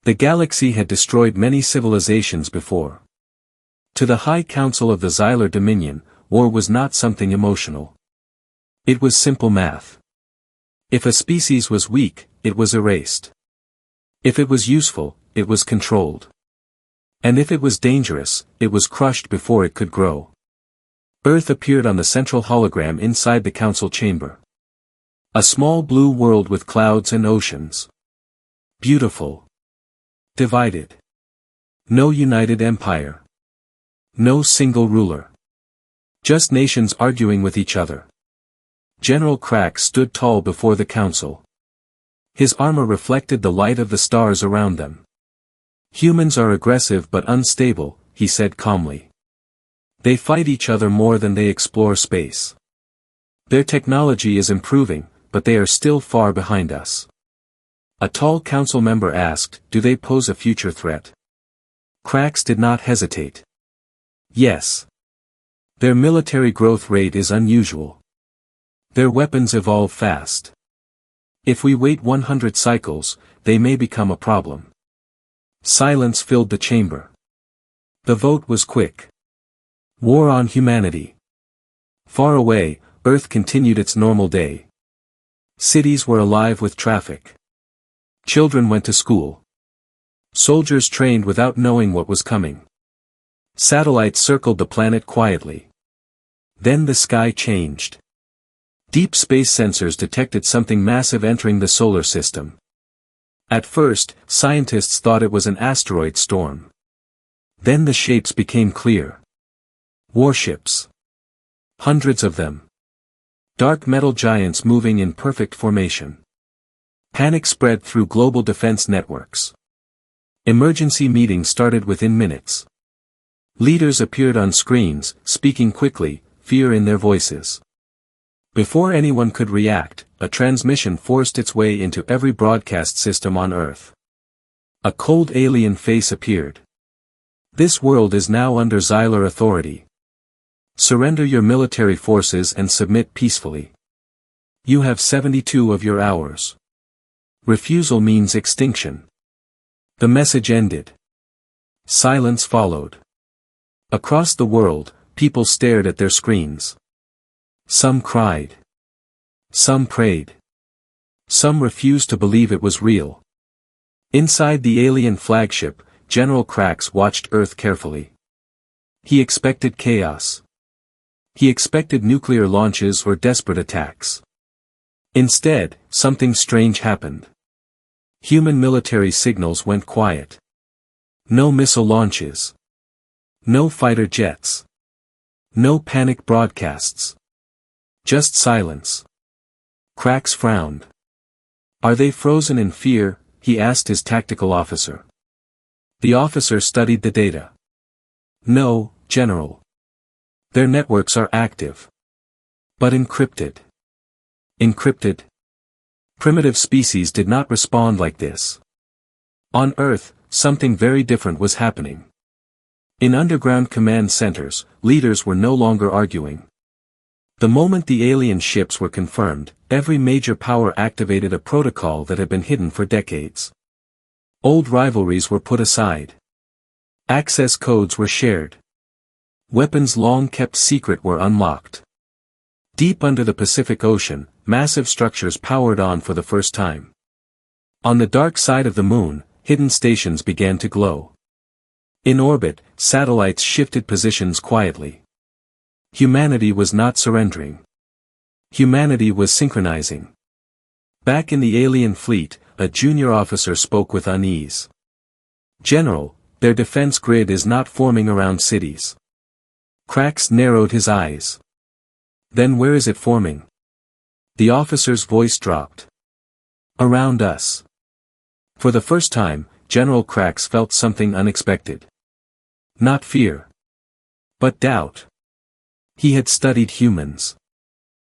The galaxy had destroyed many civilizations before. To the High Council of the Xylar Dominion, war was not something emotional. It was simple math. If a species was weak, it was erased. If it was useful, it was controlled. And if it was dangerous, it was crushed before it could grow. Earth appeared on the central hologram inside the council chamber. A small blue world with clouds and oceans. Beautiful. Divided. No united empire. No single ruler. Just nations arguing with each other. General Krax stood tall before the council. His armor reflected the light of the stars around them. Humans are aggressive but unstable, he said calmly. They fight each other more than they explore space. Their technology is improving, but they are still far behind us. A tall council member asked, do they pose a future threat? Krax did not hesitate. Yes. Their military growth rate is unusual. Their weapons evolve fast. If we wait 100 cycles, they may become a problem. Silence filled the chamber. The vote was quick. War on humanity. Far away, Earth continued its normal day. Cities were alive with traffic. Children went to school. Soldiers trained without knowing what was coming. Satellites circled the planet quietly. Then the sky changed. Deep space sensors detected something massive entering the solar system. At first, scientists thought it was an asteroid storm. Then the shapes became clear. Warships. Hundreds of them. Dark metal giants moving in perfect formation. Panic spread through global defense networks. Emergency meetings started within minutes. Leaders appeared on screens, speaking quickly, fear in their voices. Before anyone could react, a transmission forced its way into every broadcast system on Earth. A cold alien face appeared. This world is now under Xylar authority. Surrender your military forces and submit peacefully. You have 72 of your hours. Refusal means extinction. The message ended. Silence followed. Across the world, people stared at their screens. Some cried. Some prayed. Some refused to believe it was real. Inside the alien flagship, General Krax watched Earth carefully. He expected chaos. He expected nuclear launches or desperate attacks. Instead, something strange happened. Human military signals went quiet. No missile launches. No fighter jets. No panic broadcasts. Just silence. Krax frowned. Are they frozen in fear? He asked his tactical officer. The officer studied the data. No, General. Their networks are active. But encrypted. Encrypted? Primitive species did not respond like this. On Earth, something very different was happening. In underground command centers, leaders were no longer arguing. The moment the alien ships were confirmed, every major power activated a protocol that had been hidden for decades. Old rivalries were put aside. Access codes were shared. Weapons long kept secret were unlocked. Deep under the Pacific Ocean, massive structures powered on for the first time. On the dark side of the moon, hidden stations began to glow. In orbit, satellites shifted positions quietly. Humanity was not surrendering. Humanity was synchronizing. Back in the alien fleet, a junior officer spoke with unease. General, their defense grid is not forming around cities. Krax narrowed his eyes. Then where is it forming? The officer's voice dropped. Around us. For the first time, General Krax felt something unexpected. Not fear. But doubt. He had studied humans.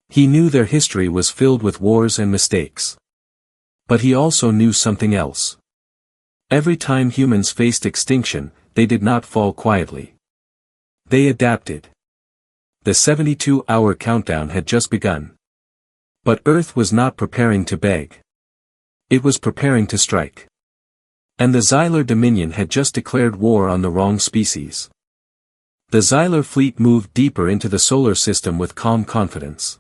He knew their history was filled with wars and mistakes. But he also knew something else. Every time humans faced extinction, they did not fall quietly. They adapted. The 72-hour countdown had just begun. But Earth was not preparing to beg. It was preparing to strike. And the Xylar Dominion had just declared war on the wrong species. The Xylar fleet moved deeper into the solar system with calm confidence.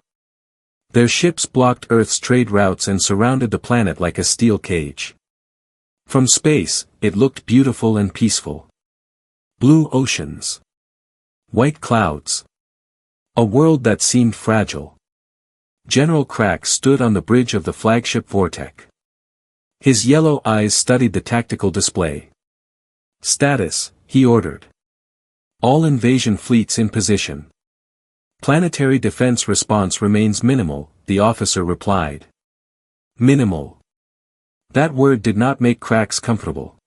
Their ships blocked Earth's trade routes and surrounded the planet like a steel cage. From space, it looked beautiful and peaceful. Blue oceans. White clouds. A world that seemed fragile. General Crack stood on the bridge of the flagship Vortek. His yellow eyes studied the tactical display. Status, he ordered. All invasion fleets in position. Planetary defense response remains minimal, the officer replied. Minimal. That word did not make Cracks comfortable.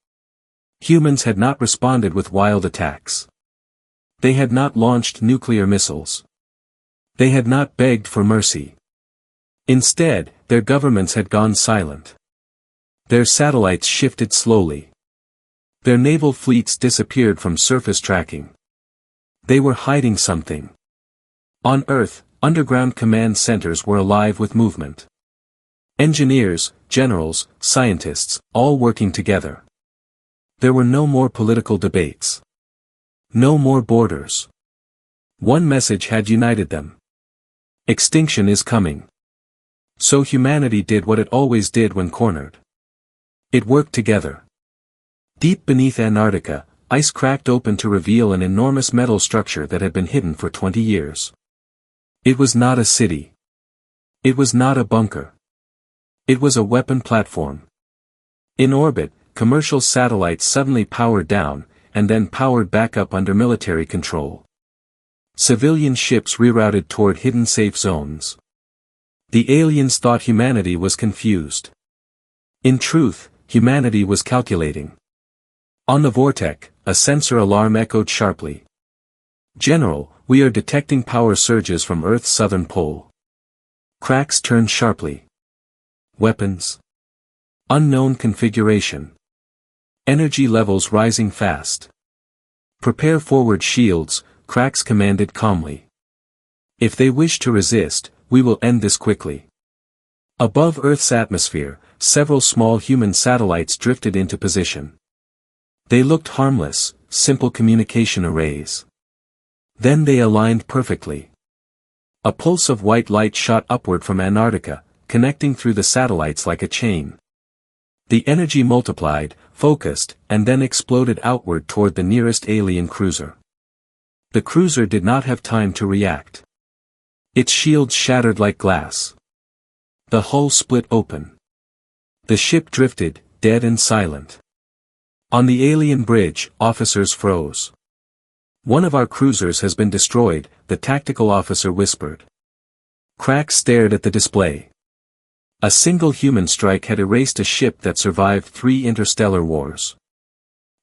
Humans had not responded with wild attacks. They had not launched nuclear missiles. They had not begged for mercy. Instead, their governments had gone silent. Their satellites shifted slowly. Their naval fleets disappeared from surface tracking. They were hiding something. On Earth, underground command centers were alive with movement. Engineers, generals, scientists, all working together. There were no more political debates. No more borders. One message had united them. Extinction is coming. So humanity did what it always did when cornered. It worked together. Deep beneath Antarctica, ice cracked open to reveal an enormous metal structure that had been hidden for 20 years. It was not a city. It was not a bunker. It was a weapon platform. In orbit, commercial satellites suddenly powered down, and then powered back up under military control. Civilian ships rerouted toward hidden safe zones. The aliens thought humanity was confused. In truth, humanity was calculating. On the Vortek, a sensor alarm echoed sharply. General, we are detecting power surges from Earth's southern pole. Cracks turned sharply. Weapons. Unknown configuration. Energy levels rising fast. Prepare forward shields, Cracks commanded calmly. If they wish to resist, we will end this quickly. Above Earth's atmosphere, several small human satellites drifted into position. They looked harmless, simple communication arrays. Then they aligned perfectly. A pulse of white light shot upward from Antarctica, connecting through the satellites like a chain. The energy multiplied, focused, and then exploded outward toward the nearest alien cruiser. The cruiser did not have time to react. Its shields shattered like glass. The hull split open. The ship drifted, dead and silent. On the alien bridge, officers froze. One of our cruisers has been destroyed, the tactical officer whispered. Cracks stared at the display. A single human strike had erased a ship that survived 3 interstellar wars.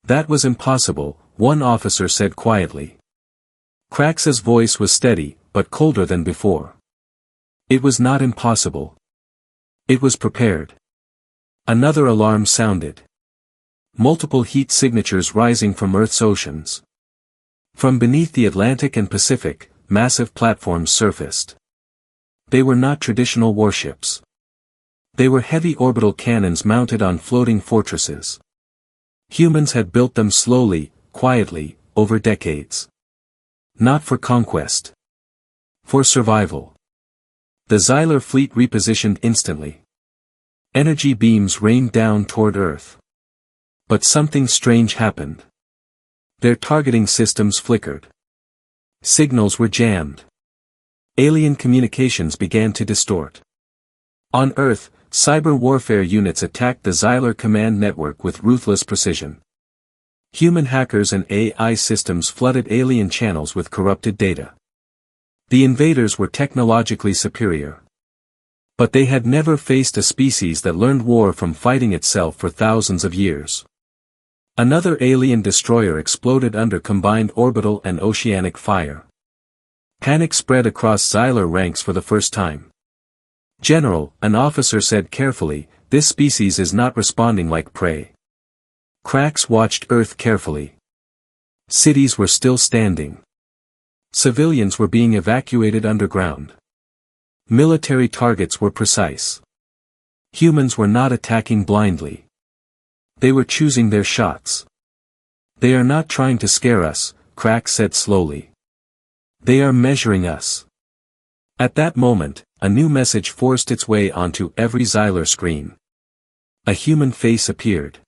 That was impossible, one officer said quietly. Cracks's voice was steady, but colder than before. It was not impossible. It was prepared. Another alarm sounded. Multiple heat signatures rising from Earth's oceans. From beneath the Atlantic and Pacific, massive platforms surfaced. They were not traditional warships. They were heavy orbital cannons mounted on floating fortresses. Humans had built them slowly, quietly, over decades. Not for conquest. For survival. The Xylar fleet repositioned instantly. Energy beams rained down toward Earth. But something strange happened. Their targeting systems flickered. Signals were jammed. Alien communications began to distort. On Earth, cyber warfare units attacked the Xylar command network with ruthless precision. Human hackers and AI systems flooded alien channels with corrupted data. The invaders were technologically superior. But they had never faced a species that learned war from fighting itself for thousands of years. Another alien destroyer exploded under combined orbital and oceanic fire. Panic spread across Xylar ranks for the first time. General, an officer said carefully, this species is not responding like prey. Cracks watched Earth carefully. Cities were still standing. Civilians were being evacuated underground. Military targets were precise. Humans were not attacking blindly. They were choosing their shots. They are not trying to scare us, Crax said slowly. They are measuring us. At that moment, a new message forced its way onto every Xylar screen. A human face appeared.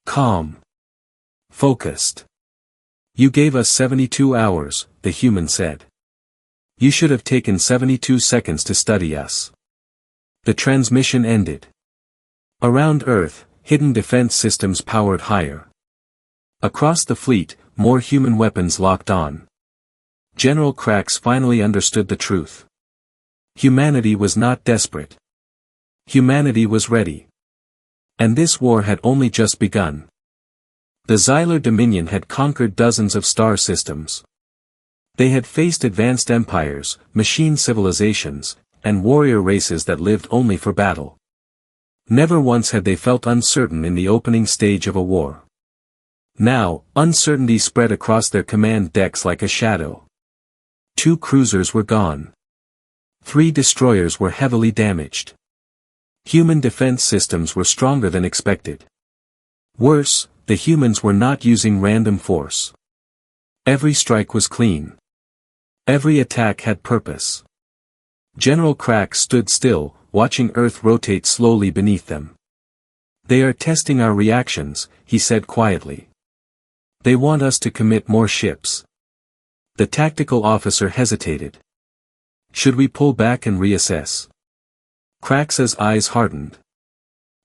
Calm. Focused. You gave us 72 hours, the human said. You should have taken 72 seconds to study us. The transmission ended. Around Earth, hidden defense systems powered higher. Across the fleet, more human weapons locked on. General Crax finally understood the truth. Humanity was not desperate. Humanity was ready. And this war had only just begun. The Xylar Dominion had conquered dozens of star systems. They had faced advanced empires, machine civilizations, and warrior races that lived only for battle. Never once had they felt uncertain in the opening stage of a war. Now, uncertainty spread across their command decks like a shadow. 2 cruisers were gone. 3 destroyers were heavily damaged. Human defense systems were stronger than expected. Worse, the humans were not using random force. Every strike was clean. Every attack had purpose. General Crax stood still, watching Earth rotate slowly beneath them. They are testing our reactions, he said quietly. They want us to commit more ships. The tactical officer hesitated. Should we pull back and reassess? Crax's eyes hardened.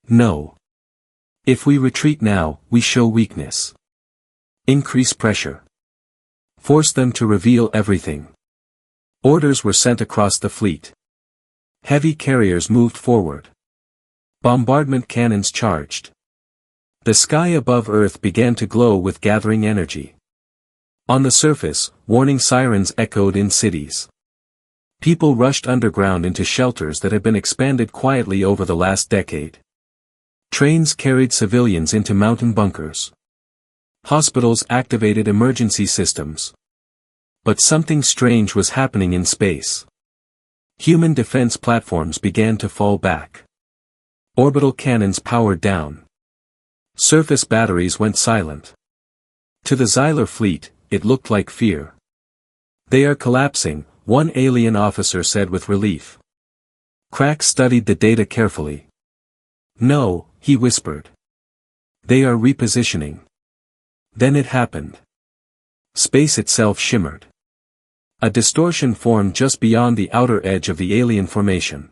No. If we retreat now, we show weakness. Increase pressure. Force them to reveal everything. Orders were sent across the fleet. Heavy carriers moved forward. Bombardment cannons charged. The sky above Earth began to glow with gathering energy. On the surface, warning sirens echoed in cities. People rushed underground into shelters that had been expanded quietly over the last decade. Trains carried civilians into mountain bunkers. Hospitals activated emergency systems. But something strange was happening in space. Human defense platforms began to fall back. Orbital cannons powered down. Surface batteries went silent. To the Xylar fleet, it looked like fear. They are collapsing, one alien officer said with relief. Crax studied the data carefully. No, he whispered. They are repositioning. Then it happened. Space itself shimmered. A distortion formed just beyond the outer edge of the alien formation.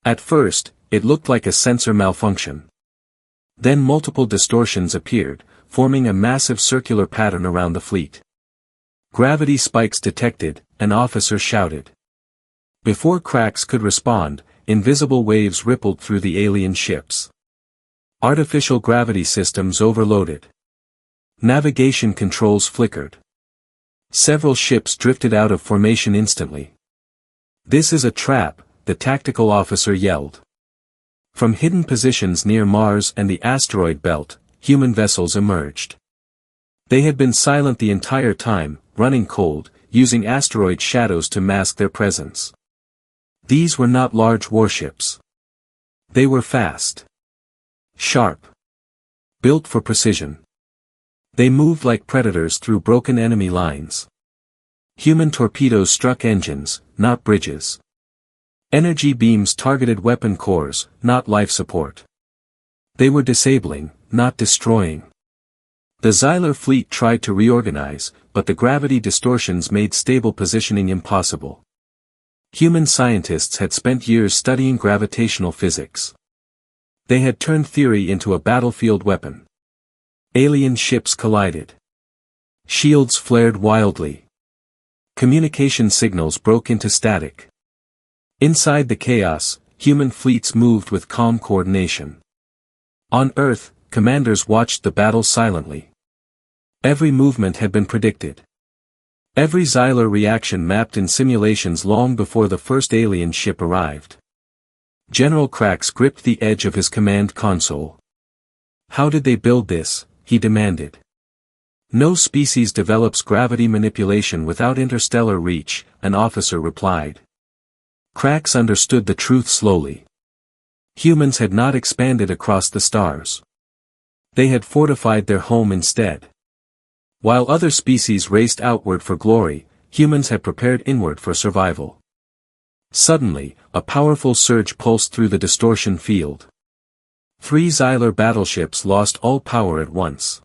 At first, it looked like a sensor malfunction. Then multiple distortions appeared, forming a massive circular pattern around the fleet. Gravity spikes detected, an officer shouted. Before Crax could respond, invisible waves rippled through the alien ships. Artificial gravity systems overloaded. Navigation controls flickered. Several ships drifted out of formation instantly. This is a trap, the tactical officer yelled. From hidden positions near Mars and the asteroid belt, human vessels emerged. They had been silent the entire time, running cold, using asteroid shadows to mask their presence. These were not large warships. They were fast. Sharp. Built for precision. They moved like predators through broken enemy lines. Human torpedoes struck engines, not bridges. Energy beams targeted weapon cores, not life support. They were disabling, not destroying. The Xylar fleet tried to reorganize, but the gravity distortions made stable positioning impossible. Human scientists had spent years studying gravitational physics. They had turned theory into a battlefield weapon. Alien ships collided. Shields flared wildly. Communication signals broke into static. Inside the chaos, human fleets moved with calm coordination. On Earth, commanders watched the battle silently. Every movement had been predicted. Every Xylar reaction mapped in simulations long before the first alien ship arrived. General Crax gripped the edge of his command console. How did they build this? He demanded. No species develops gravity manipulation without interstellar reach, an officer replied. Crax understood the truth slowly. Humans had not expanded across the stars. They had fortified their home instead. While other species raced outward for glory, humans had prepared inward for survival. Suddenly, a powerful surge pulsed through the distortion field. 3 Xylar battleships lost all power at once.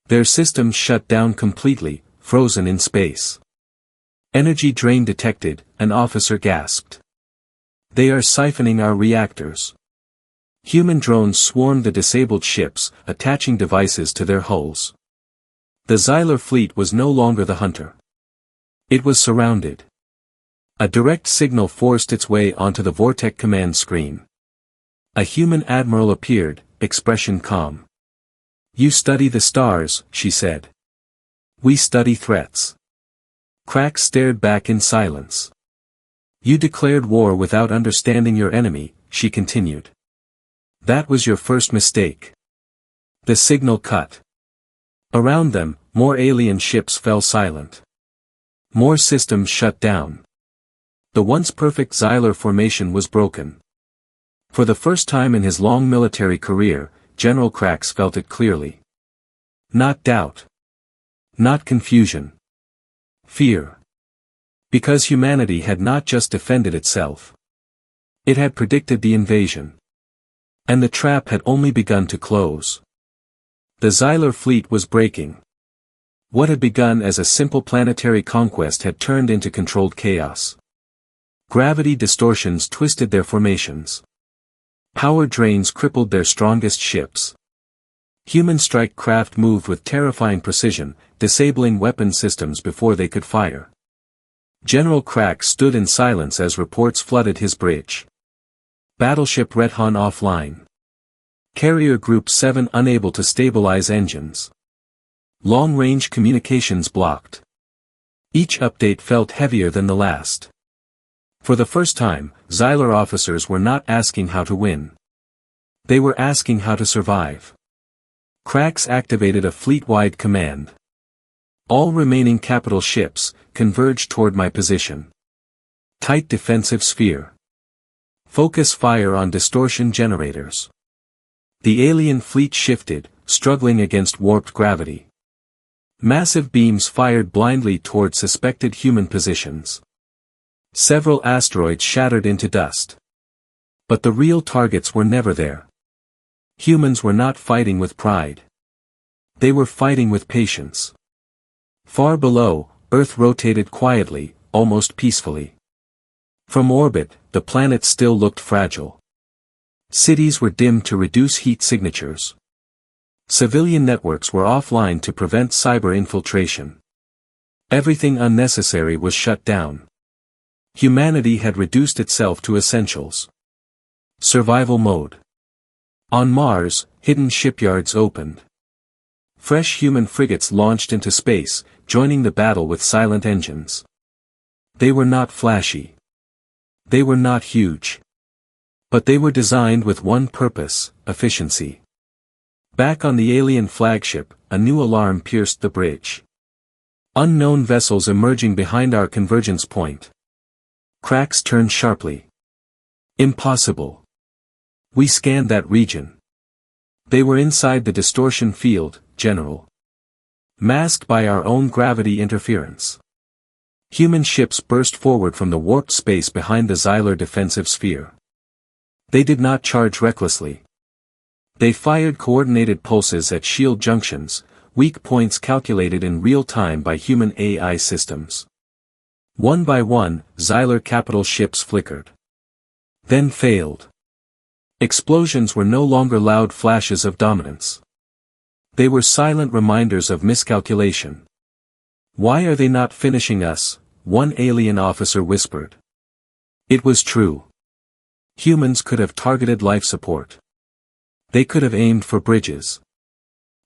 Their systems shut down completely, frozen in space. Energy drain detected, an officer gasped. They are siphoning our reactors. Human drones swarmed the disabled ships, attaching devices to their hulls. The Xylar fleet was no longer the hunter. It was surrounded. A direct signal forced its way onto the Vortec command screen. A human admiral appeared, expression calm. "You study the stars," she said. "We study threats." Crax stared back in silence. "You declared war without understanding your enemy," she continued. "That was your first mistake." The signal cut. Around them, more alien ships fell silent. More systems shut down. The once perfect Xylar formation was broken. For the first time in his long military career, General Crax felt it clearly. Not doubt. Not confusion. Fear. Because humanity had not just defended itself. It had predicted the invasion. And the trap had only begun to close. The Xylar fleet was breaking. What had begun as a simple planetary conquest had turned into controlled chaos. Gravity distortions twisted their formations. Power drains crippled their strongest ships. Human strike craft moved with terrifying precision, disabling weapon systems before they could fire. General Crax stood in silence as reports flooded his bridge. Battleship Rethan offline. Carrier Group 7 unable to stabilize engines. Long-range communications blocked. Each update felt heavier than the last. For the first time, Xylar officers were not asking how to win. They were asking how to survive. Crax activated a fleet-wide command. All remaining capital ships, converge toward my position. Tight defensive sphere. Focus fire on distortion generators. The alien fleet shifted, struggling against warped gravity. Massive beams fired blindly toward suspected human positions. Several asteroids shattered into dust. But the real targets were never there. Humans were not fighting with pride. They were fighting with patience. Far below, Earth rotated quietly, almost peacefully. From orbit, the planet still looked fragile. Cities were dimmed to reduce heat signatures. Civilian networks were offline to prevent cyber infiltration. Everything unnecessary was shut down. Humanity had reduced itself to essentials. Survival mode. On Mars, hidden shipyards opened. Fresh human frigates launched into space, joining the battle with silent engines. They were not flashy. They were not huge. But they were designed with one purpose, efficiency. Back on the alien flagship, a new alarm pierced the bridge. Unknown vessels emerging behind our convergence point. Crax turned sharply. Impossible. We scanned that region. They were inside the distortion field, General. Masked by our own gravity interference. Human ships burst forward from the warped space behind the Xylar defensive sphere. They did not charge recklessly. They fired coordinated pulses at shield junctions, weak points calculated in real time by human AI systems. One by one, Xylar capital ships flickered. Then failed. Explosions were no longer loud flashes of dominance. They were silent reminders of miscalculation. "Why are they not finishing us?" one alien officer whispered. It was true. Humans could have targeted life support. They could have aimed for bridges.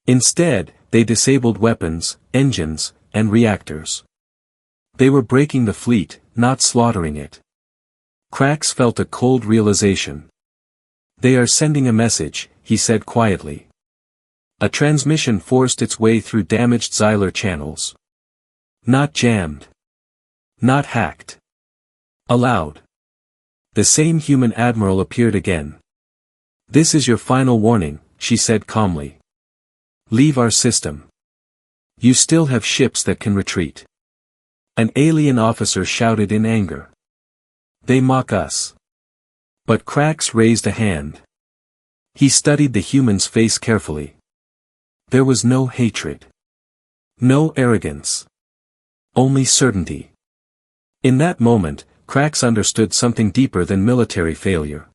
Instead, they disabled weapons, engines, and reactors. They were breaking the fleet, not slaughtering it. Crax felt a cold realization. "They are sending a message," he said quietly. A transmission forced its way through damaged Xylar channels. Not jammed. Not hacked. Aloud. The same human admiral appeared again. "This is your final warning," she said calmly. Leave our system. You still have ships that can retreat. An alien officer shouted in anger. They mock us. But Krax raised a hand. He studied the human's face carefully. There was no hatred. No arrogance. Only certainty. In that moment, Krax understood something deeper than military failure.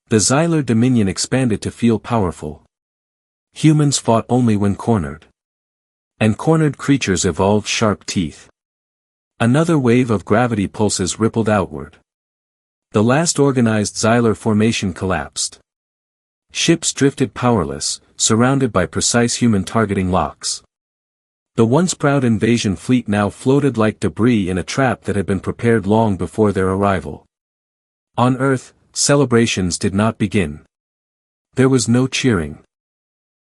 The Xylar Dominion expanded to feel powerful. Humans fought only when cornered. And cornered creatures evolved sharp teeth. Another wave of gravity pulses rippled outward. The last organized Xylar formation collapsed. Ships drifted powerless, surrounded by precise human targeting locks. The once proud invasion fleet now floated like debris in a trap that had been prepared long before their arrival. On Earth, celebrations did not begin. There was no cheering.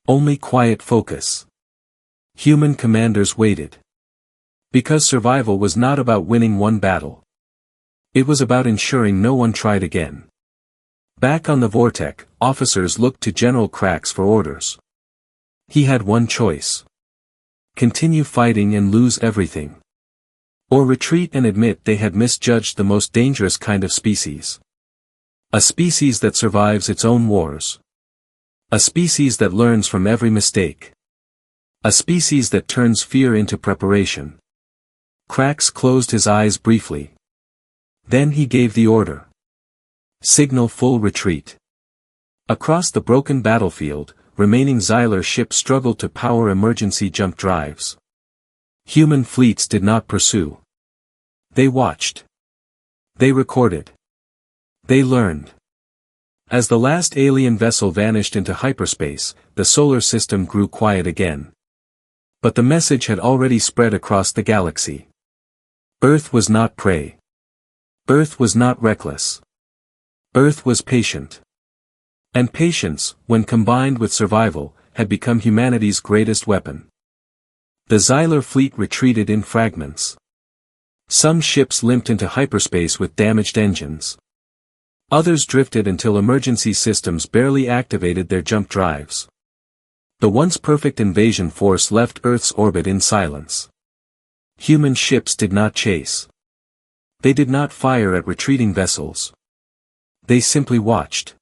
Only quiet focus. Human commanders waited. Because survival was not about winning one battle. It was about ensuring no one tried again. Back on the Vortec, officers looked to General Krax for orders. He had one choice. Continue fighting and lose everything. Or retreat and admit they had misjudged the most dangerous kind of species. A species that survives its own wars. A species that learns from every mistake. A species that turns fear into preparation. Krax closed his eyes briefly. Then he gave the order. Signal full retreat. Across the broken battlefield, remaining Xylar ships struggled to power emergency jump drives. Human fleets did not pursue. They watched. They recorded. They learned. As the last alien vessel vanished into hyperspace, the solar system grew quiet again. But the message had already spread across the galaxy. Earth was not prey. Earth was not reckless. Earth was patient. And patience, when combined with survival, had become humanity's greatest weapon. The Xylar fleet retreated in fragments. Some ships limped into hyperspace with damaged engines. Others drifted until emergency systems barely activated their jump drives. The once perfect invasion force left Earth's orbit in silence. Human ships did not chase. They did not fire at retreating vessels. They simply watched.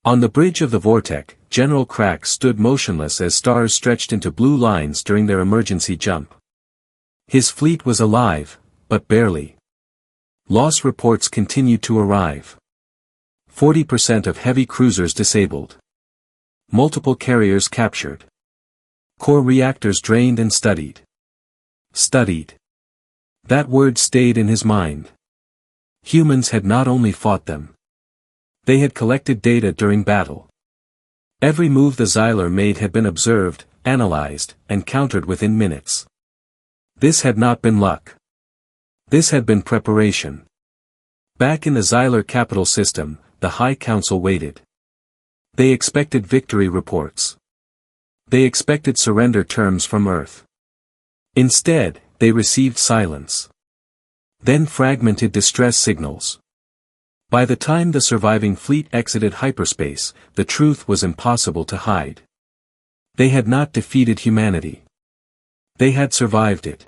On the bridge of the Vortec, General Krax stood motionless as stars stretched into blue lines during their emergency jump. His fleet was alive, but barely. Loss reports continued to arrive. 40% of heavy cruisers disabled. Multiple carriers captured. Core reactors drained and studied. Studied. That word stayed in his mind. Humans had not only fought them. They had collected data during battle. Every move the Xylar made had been observed, analyzed, and countered within minutes. This had not been luck. This had been preparation. Back in the Xylar capital system, the High Council waited. They expected victory reports. They expected surrender terms from Earth. Instead, they received silence. Then fragmented distress signals. By the time the surviving fleet exited hyperspace, the truth was impossible to hide. They had not defeated humanity. They had survived it.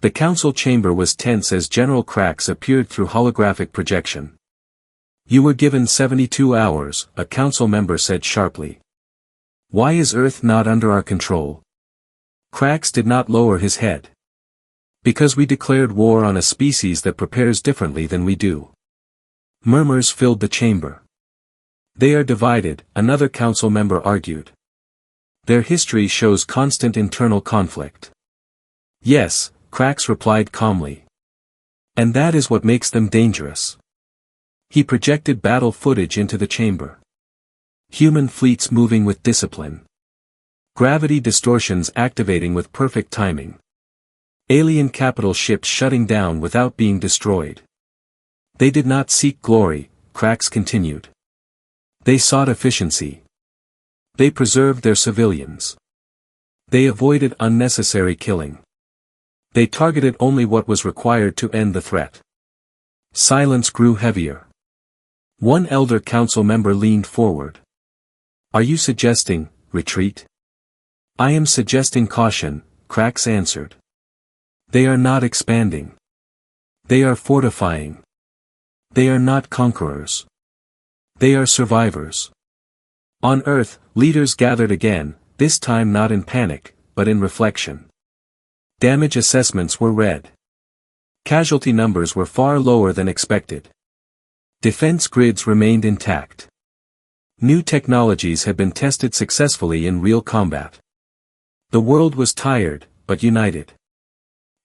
The council chamber was tense as General Krax appeared through holographic projection. You were given 72 hours, a council member said sharply. Why is Earth not under our control? Krax did not lower his head. Because we declared war on a species that prepares differently than we do. Murmurs filled the chamber. They are divided, another council member argued. Their history shows constant internal conflict. Yes, Krax replied calmly. And that is what makes them dangerous. He projected battle footage into the chamber. Human fleets moving with discipline. Gravity distortions activating with perfect timing. Alien capital ships shutting down without being destroyed. They did not seek glory, Krax continued. They sought efficiency. They preserved their civilians. They avoided unnecessary killing. They targeted only what was required to end the threat. Silence grew heavier. One elder council member leaned forward. Are you suggesting, retreat? I am suggesting caution, Krax answered. They are not expanding. They are fortifying. They are not conquerors. They are survivors. On Earth, leaders gathered again, this time not in panic, but in reflection. Damage assessments were read. Casualty numbers were far lower than expected. Defense grids remained intact. New technologies had been tested successfully in real combat. The world was tired, but united.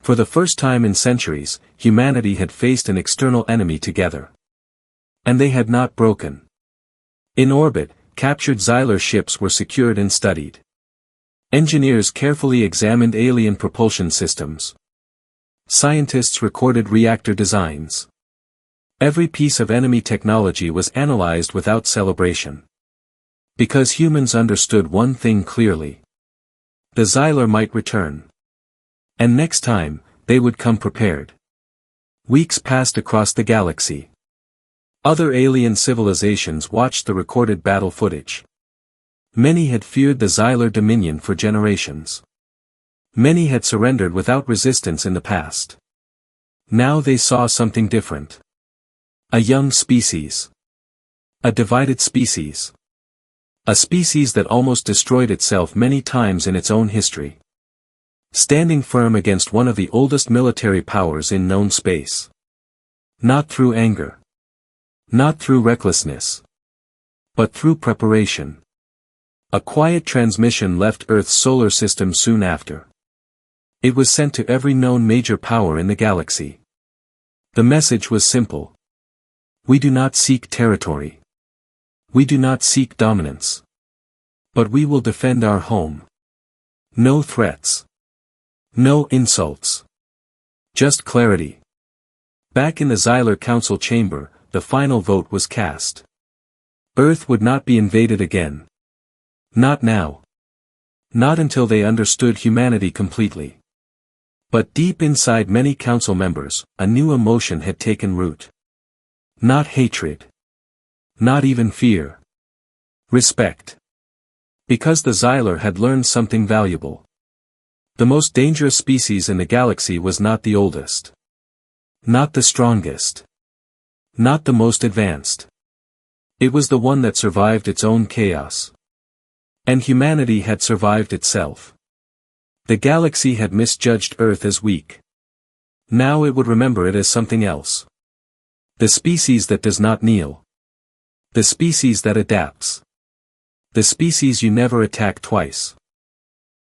For the first time in centuries, humanity had faced an external enemy together. And they had not broken. In orbit, captured Xylar ships were secured and studied. Engineers carefully examined alien propulsion systems. Scientists recorded reactor designs. Every piece of enemy technology was analyzed without celebration. Because humans understood one thing clearly. The Xylar might return. And next time, they would come prepared. Weeks passed across the galaxy. Other alien civilizations watched the recorded battle footage. Many had feared the Xylar dominion for generations. Many had surrendered without resistance in the past. Now they saw something different. A young species. A divided species. A species that almost destroyed itself many times in its own history. Standing firm against one of the oldest military powers in known space. Not through anger. Not through recklessness. But through preparation. A quiet transmission left Earth's solar system soon after. It was sent to every known major power in the galaxy. The message was simple. We do not seek territory. We do not seek dominance. But we will defend our home. No threats. No insults. Just clarity. Back in the Xylar Council chamber, the final vote was cast. Earth would not be invaded again. Not now. Not until they understood humanity completely. But deep inside many council members, a new emotion had taken root. Not hatred. Not even fear. Respect. Because the Xylar had learned something valuable. The most dangerous species in the galaxy was not the oldest. Not the strongest. Not the most advanced. It was the one that survived its own chaos. And humanity had survived itself. The galaxy had misjudged Earth as weak. Now it would remember it as something else. The species that does not kneel. The species that adapts. The species you never attack twice.